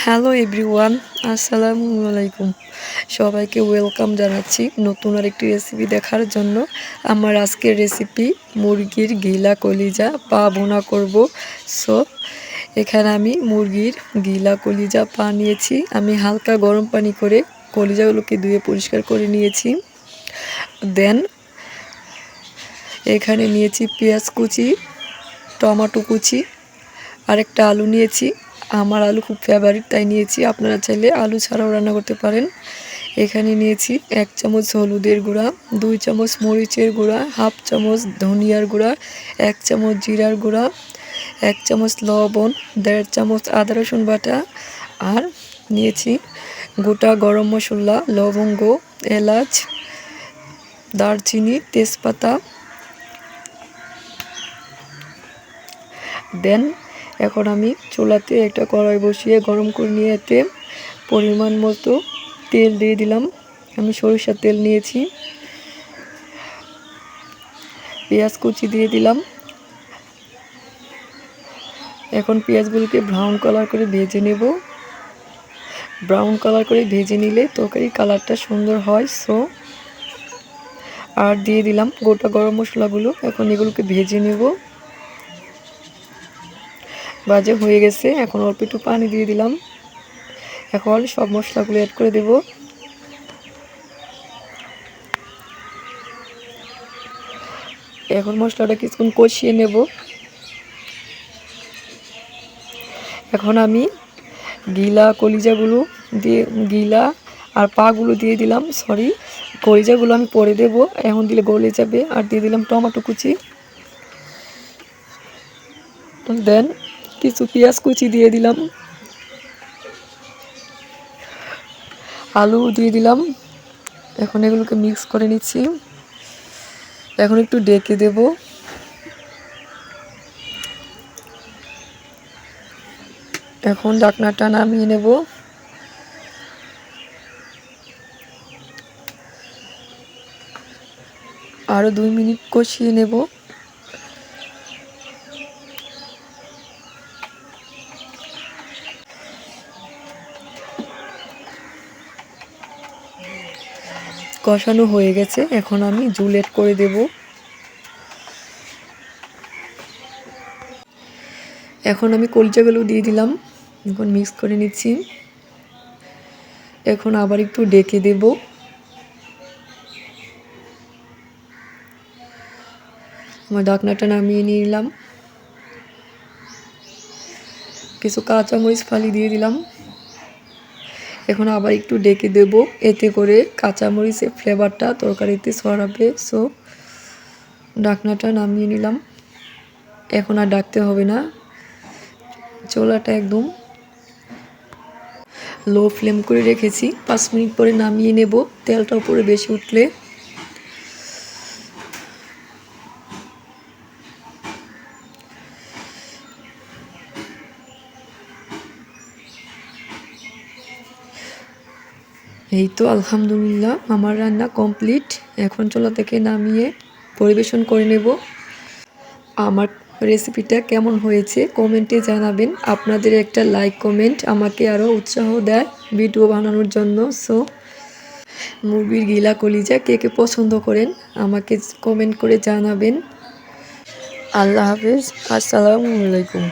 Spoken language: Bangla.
হ্যালো এভরিওয়ান, আসসালামু আলাইকুম। সবাইকে ওয়েলকাম জানাচ্ছি নতুন আরেকটি রেসিপি দেখার জন্য। আমার আজকের রেসিপি মুরগির গিলা কলিজা পা ভুনা করব। সো এখানে আমি মুরগির গিলা কলিজা পা নিয়েছি। আমি হালকা গরম পানি করে কলিজাগুলোকে ধুয়ে পরিষ্কার করে নিয়েছি। দেন এখানে নিয়েছি পেঁয়াজ কুচি, টমেটো কুচি, আরেকটা আলু নিয়েছি। আমার আলু খুব ফেভারিট তাই নিয়েছি, আপনারা চাইলে আলু ছাড়াও রান্না করতে পারেন। এখানে নিয়েছি 1 চামচ হলুদের গুঁড়া, 2 চামচ মরিচের গুঁড়া, হাফ চামচ ধনিয়ার গুঁড়া, 1 চামচ জিরার গুঁড়া, 1 চামচ লবণ, 1.5 চামচ আদা রসুন বাটা, আর নিয়েছি গোটা গরম মশলা, লবঙ্গ, এলাচ, দারচিনি, তেজপাতা। দেন এখন আমি চুলাতে একটা কড়াই বসিয়ে গরম করে নিয়ে এতে পরিমাণ মতো তেল দিয়ে দিলাম। আমি সরিষার তেল নিয়েছি। পেঁয়াজ কুচি দিয়ে দিলাম। এখন পেঁয়াজগুলোকে ব্রাউন কালার করে ভেজে নেব। ব্রাউন কালার করে ভেজে নিলে তরকারির কালারটা সুন্দর হয়। সো আর দিয়ে দিলাম গোটা গরম মশলাগুলো। এখন এগুলোকে ভেজে নেব। ভাজা হয়ে গেছে, এখন অল্প একটু পানি দিয়ে দিলাম। এখন সব মশলাগুলো অ্যাড করে দেব। এখন মশলাটা কিছুক্ষণ কষিয়ে নেব। এখন আমি গিলা কলিজাগুলো দিয়ে গিলা আর পাগুলো দিয়ে দিলাম। কলিজাগুলো আমি পরে দেব, এখন দিলে গলে যাবে। আর দিয়ে দিলাম টমেটো কুচি। দেন কিছু পেঁয়াজ কুচি দিয়ে দিলাম, আলু দিয়ে দিলাম। এখন এগুলোকে মিক্স করে নিচ্ছি। এখন একটু ডেকে দেব। এখন ঢাকনাটা নামিয়ে নেব। আরও 2 মিনিট কষিয়ে নেব। কষানো হয়ে গেছে, এখন আমি ঝোল অ্যাড করে দেব। এখন আমি কলিজাগুলো দিয়ে দিলাম। এখন মিক্স করে নিচ্ছি। এখন আবার একটু ডেকে দেব। আমার ঢাকনাটা নামিয়ে নিলাম। কিছু কাঁচামরিচ ফালি দিয়ে দিলাম। এখন আবার একটু ডেকে দেব, এতে করে কাঁচামরিচের ফ্লেভারটা তরকারিতে ছড়াবে। সো ঢাকনাটা নামিয়ে নিলাম। এখন আর ডাকতে হবে না। চুলাটা একদম লো ফ্লেম করে রেখেছি। 5 মিনিট পরে নামিয়ে নেব, তেলটা উপরে বেশি উঠলে। এই তো আলহামদুলিল্লাহ আমার রান্না কমপ্লিট। এখন চুলা থেকে নামিয়ে পরিবেশন করে নেব। আমার রেসিপিটা কেমন হয়েছে কমেন্টে জানাবেন। আপনাদের একটা লাইক কমেন্ট আমাকে আরও উৎসাহ দেয় ভিডিও বানানোর জন্য। সো মুরগির গিলা কলিজা কে কে পছন্দ করেন আমাকে কমেন্ট করে জানাবেন। আল্লাহ হাফেজ, আসসালামু আলাইকুম।